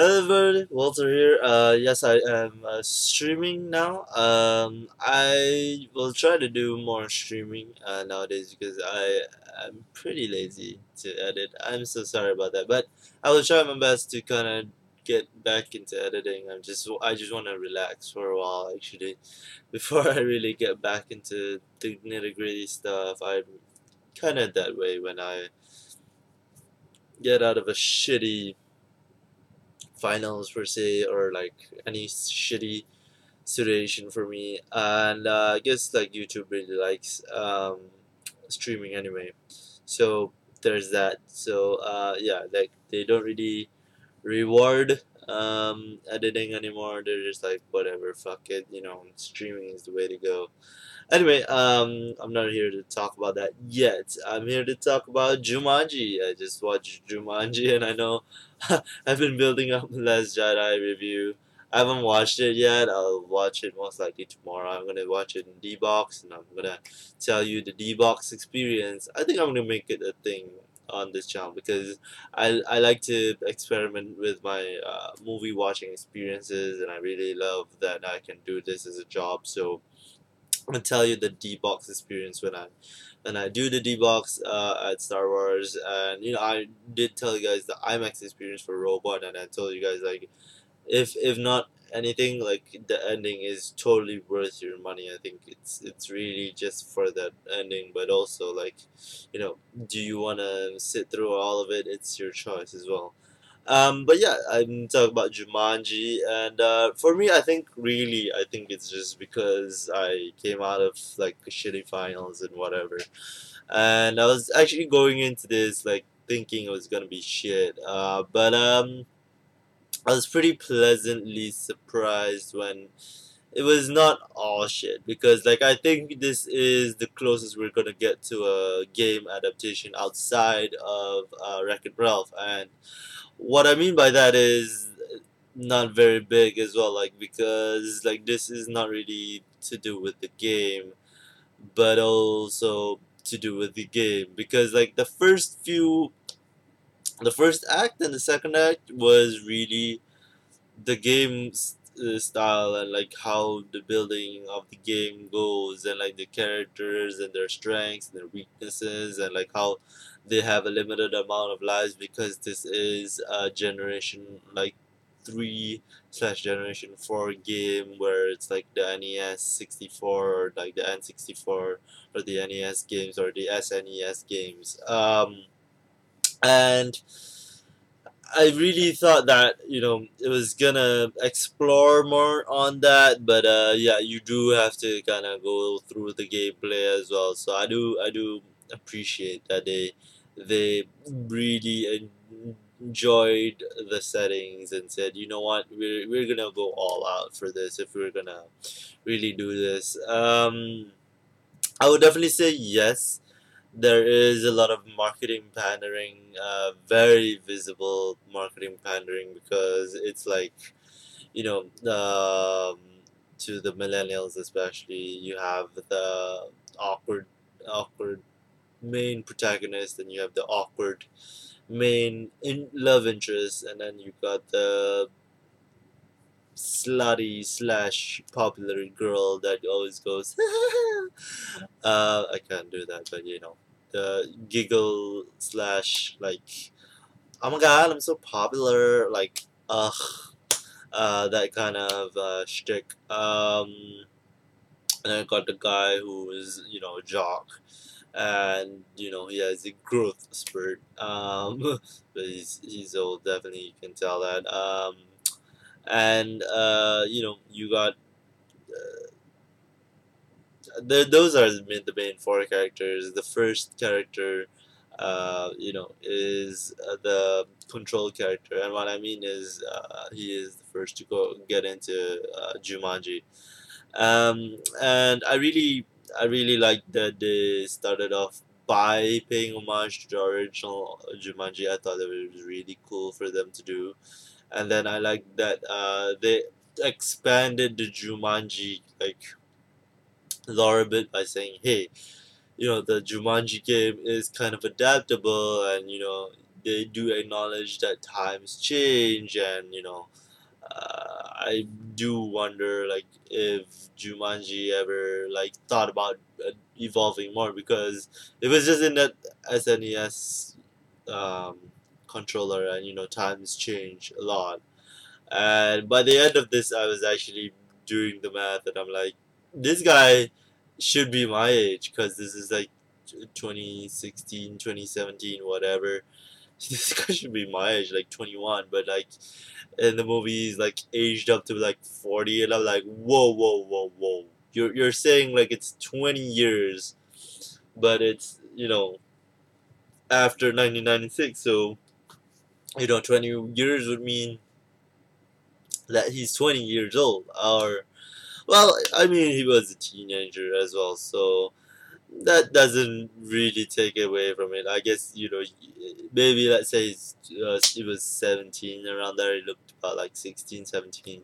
Hello, Walter here. Yes, I am streaming now. I will try to do more streaming nowadays because am pretty lazy to edit. I'm so sorry about that, but I will try my best to kind of get back into editing. I just want to relax for a while actually before I really get back into the nitty gritty stuff. I'm kind of that way when I get out of a shitty finals per se or like any shitty situation for me, and I guess like YouTube really likes streaming anyway, so there's that. So yeah, like they don't really reward editing anymore. They're just like whatever, fuck it, streaming is the way to go. Anyway, I'm not here to talk about that yet. I'm here to talk about Jumanji. I just watched Jumanji, and I know I've been building up the Last Jedi review. I haven't watched it yet. I'll watch it most likely tomorrow. I'm gonna watch it in D box, and I'm gonna tell you the D box experience. I think I'm gonna make it a thing on this channel because I like to experiment with my movie watching experiences, and I really love that I can do this as a job. So I'm gonna tell you the D box experience when I do the D box at Star Wars, and I did tell you guys the IMAX experience for Robot, and I told you guys like if not anything, like the ending is totally worth your money. I think it's really just for that ending, but also like, do you wanna sit through all of it? It's your choice as well. But yeah, I'm talking about Jumanji, and for me, I think it's just because I came out of like shitty finals and whatever, and I was actually going into this like thinking it was gonna be shit. But I was pretty pleasantly surprised when it was not all shit, because like I think this is the closest we're gonna get to a game adaptation outside of Wreck-It Ralph, and what I mean by that is not very big as well, like because like this is not really to do with the game, but also to do with the game, because like the first act and the second act was really the game's style, and like how the building of the game goes, and like the characters and their strengths and their weaknesses, and like how they have a limited amount of lives because this is a generation like 3 slash generation 4 game, where it's like the NES 64 or like the N64 or the NES games or the SNES games. And I really thought that it was gonna explore more on that, but yeah, you do have to kind of go through the gameplay as well. So I do appreciate that they really enjoyed the settings and said, you know what, we're gonna go all out for this if we're gonna really do this. I would definitely say yes, there is a lot of marketing pandering, very visible marketing pandering, because it's like, you know, um, to the millennials especially, you have the awkward main protagonist, and you have the awkward love interest, and then you got the slutty slash popular girl that always goes I can't do that, but the giggle slash like, oh my god, I'm so popular, like, that kind of shtick. And I got the guy who is, a jock, and he has a growth spurt. But he's old, definitely, you can tell that. And you got those are the main four characters. The first character, is the control character, and what I mean is, he is the first to go get into Jumanji. And I really like that they started off by paying homage to the original Jumanji. I thought that it was really cool for them to do, and then I like that they expanded the Jumanji like lore a bit by saying, hey, the Jumanji game is kind of adaptable, and they do acknowledge that times change, and I do wonder like if Jumanji ever like thought about evolving more, because it was just in that SNES um, controller, and times change a lot. And by the end of this, I was actually doing the math, and I'm like, this guy should be my age, because this is like 2016, 2017, whatever. This guy should be my age, like 21, but like in the movie he's like aged up to like 40, and I'm like, whoa, whoa, whoa, whoa. You're saying like it's 20 years, but it's after 1996, so 20 years would mean that he's 20 years old, or well, I mean, he was a teenager as well, so that doesn't really take away from it. I guess maybe let's say he was 17, around there. He looked about like 16, 17.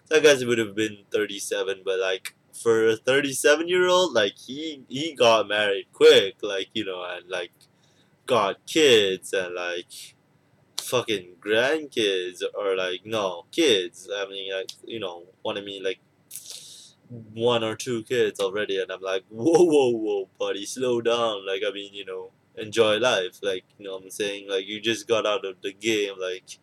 So I guess it would have been 37. But like for a 37-year-old, like he got married quick, like and like got kids, and like fucking grandkids, or like no kids. I mean, like what I mean, like one or two kids already, and I'm like, whoa, whoa, whoa, buddy, slow down. Like, I mean, enjoy life. Like, what I'm saying, like, you just got out of the game. Like,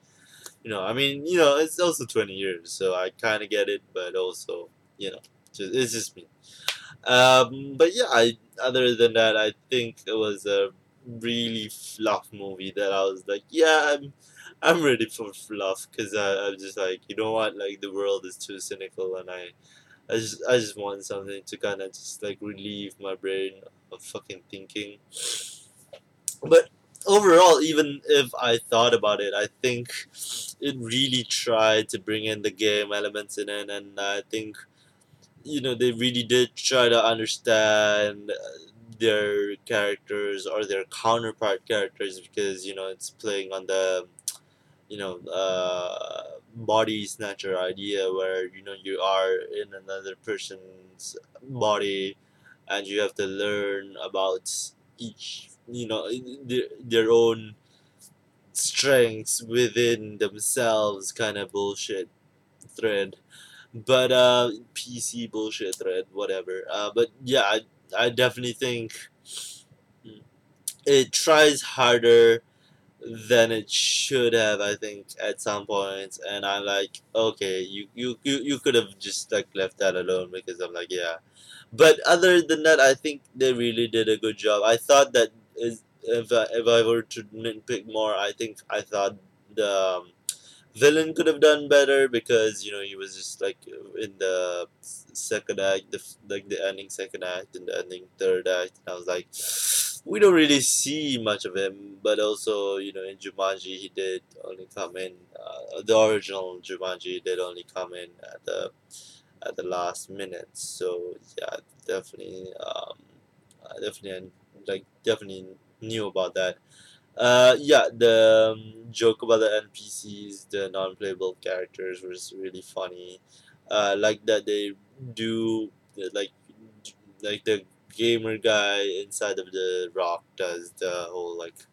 I mean, it's also 20 years, so I kind of get it, but also, it's just me. But yeah, other than that, I think it was a really fluff movie that I was like, yeah, I'm ready for fluff, because I'm just like, you know what, like the world is too cynical, and I just want something to kind of just like relieve my brain of fucking thinking. But overall, even if I thought about it, I think it really tried to bring in the game elements in it, and I think they really did try to understand their characters, or their counterpart characters, because it's playing on the body snatcher idea, where you are in another person's body, and you have to learn about each their own strengths within themselves, kind of bullshit thread. But PC bullshit thread, whatever. But yeah, I definitely think it tries harder than it should have, I think, at some points. And I'm like, okay, you could have just like left that alone, because I'm like, yeah. But other than that, I think they really did a good job. I thought that if I were to nitpick more, I thought the villain could have done better, because he was just like in the second act, like the ending second act and the ending third act. And I was like, we don't really see much of him. But also, in Jumanji, he did only come in. The original Jumanji did only come in at the last minute. So yeah, definitely, I definitely like definitely knew about that. Yeah, the joke about the NPCs, the non-playable characters, was really funny. Like that they do like the gamer guy inside of the rock does the whole like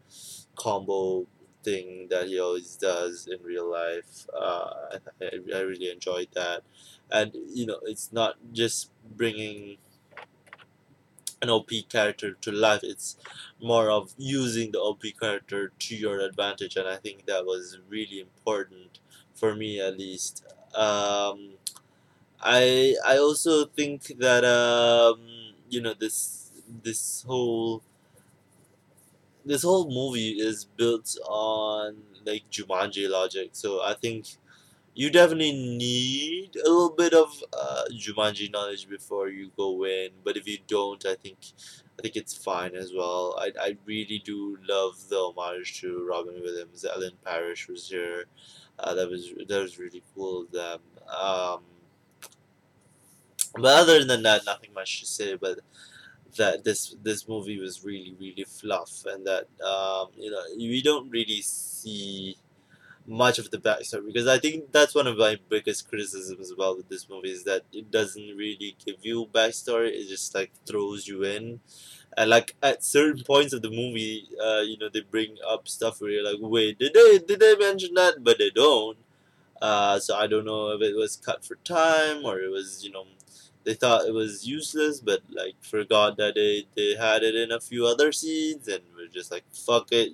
combo thing that he always does in real life. I really enjoyed that, and it's not just bringing an OP character to life. It's more of using the OP character to your advantage, and I think that was really important for me, at least. I also think that this whole movie is built on like Jumanji logic. So I think you definitely need a little bit of Jumanji knowledge before you go in. But if you don't, I think it's fine as well. I really do love the homage to Robin Williams. Ellen Parrish was here. That was really cool of them. But other than that, nothing much to say. But that this movie was really really fluff, and that we don't really see much of the backstory, because I think that's one of my biggest criticisms about with this movie is that it doesn't really give you backstory. It just like throws you in, and like at certain points of the movie, they bring up stuff where you're like, wait, did they mention that? But they don't. So I don't know if it was cut for time or it was, they thought it was useless, but like forgot that they had it in a few other scenes and were just like, fuck it.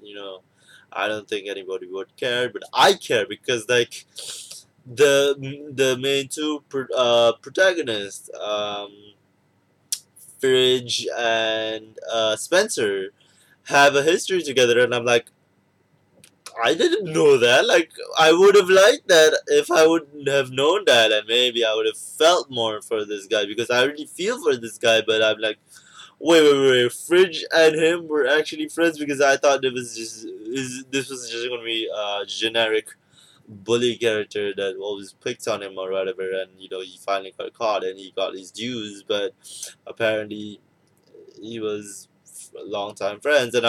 I don't think anybody would care, but I care because like the main two protagonists, Fridge and Spencer, have a history together, and I'm like, I didn't know that. Like, I would have liked that if I would have known that, and maybe I would have felt more for this guy because I really feel for this guy. But I'm like, wait. Fridge and him were actually friends because I thought this was just gonna be a generic bully character that always picks on him or whatever, and he finally got caught and he got his dues. But apparently he was long time friends, and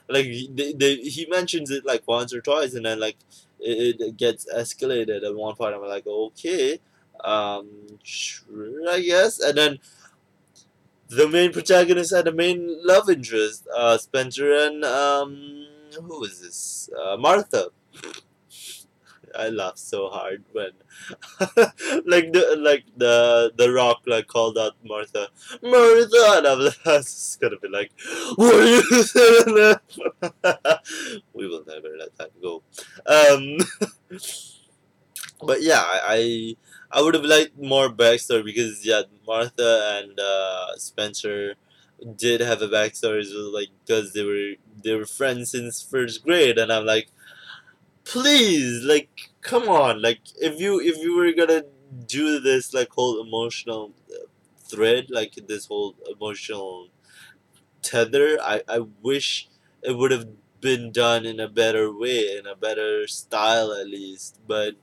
like he mentions it like once or twice, and then like it gets escalated at one point. I'm like, okay, sure, I guess. And then the main protagonist and the main love interest, Spencer and who is this? Martha. I laughed so hard when like the Rock like called out Martha, Martha, and I was just gonna be like, what are you saying that? We will never let that go. Um, but yeah, I would have liked more backstory because yeah, Martha and Spencer did have a backstory as well, like because they were friends since first grade, and I'm like, please, like, come on, like if you were gonna do this like whole emotional thread, like this whole emotional tether, I wish it would have been done in a better way, in a better style at least. But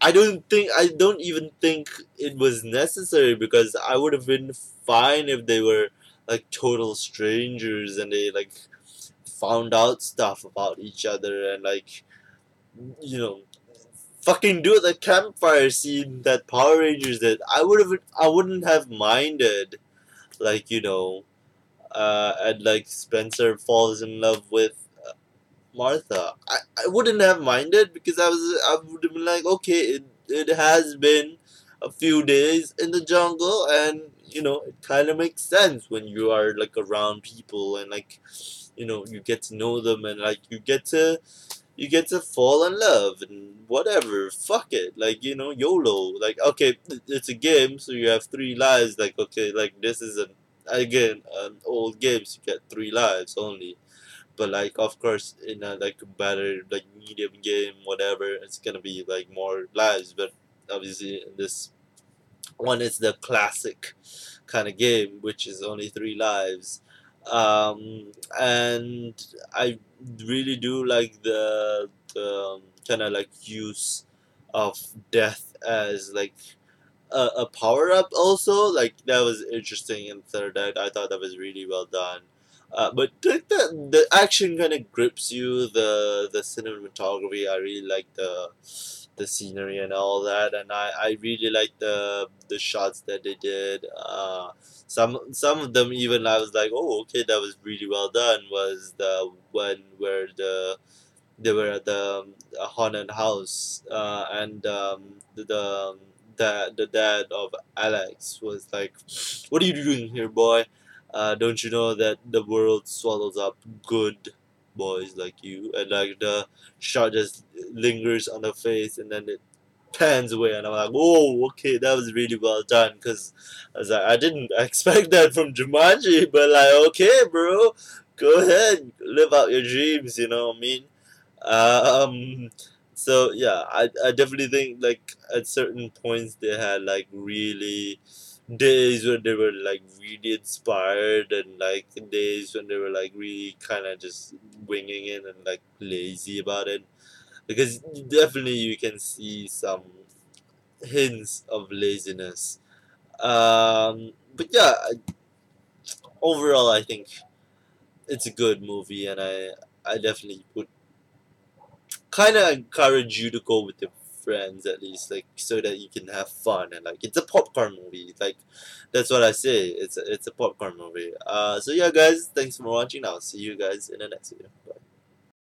I don't even think it was necessary because I would have been fine if they were like total strangers and they like found out stuff about each other and like you know fucking do the campfire scene that Power Rangers did. I wouldn't have minded, like and like Spencer falls in love with Martha. I wouldn't have minded because I would have been like, okay, it has been a few days in the jungle, and it kind of makes sense when you are like around people and like you get to know them and like you get to fall in love and whatever. Fuck it, like YOLO. Like okay, it's a game, so you have 3 lives. Like okay, like this is an old game, so you get 3 lives only. But like of course in a like better like medium game, whatever, it's gonna be like more lives. But obviously in this one, it's the classic kind of game, which is only 3 lives. And I really do like the kind of like use of death as like a power up also. Like that was interesting in third act. I thought that was really well done. But the action kind of grips you. The cinematography, I really like the scenery and all that, and I really like the shots that they did. Some of them even I was like, oh okay, that was really well done. Was the one where they were at the haunted house, and the dad of Alex was like, "What are you doing here, boy? Don't you know that the world swallows up good boys like you?" And like the shot just lingers on the face, and then it pans away, and I'm like, "Oh, okay, that was really well done." Because I was like, I didn't expect that from Jumanji, but like, okay, bro, go ahead, live out your dreams. You know what I mean? Um, so yeah, I definitely think like at certain points they had like really days when they were like really inspired and like days when they were like really kind of just winging it and like lazy about it, because definitely you can see some hints of laziness. But yeah, overall I think it's a good movie, and I definitely would kind of encourage you to go with your friends at least, like so that you can have fun and like it's a popcorn movie. Like that's what I say. It's a popcorn movie. So yeah, guys, thanks for watching. I'll see you guys in the next video. Bye.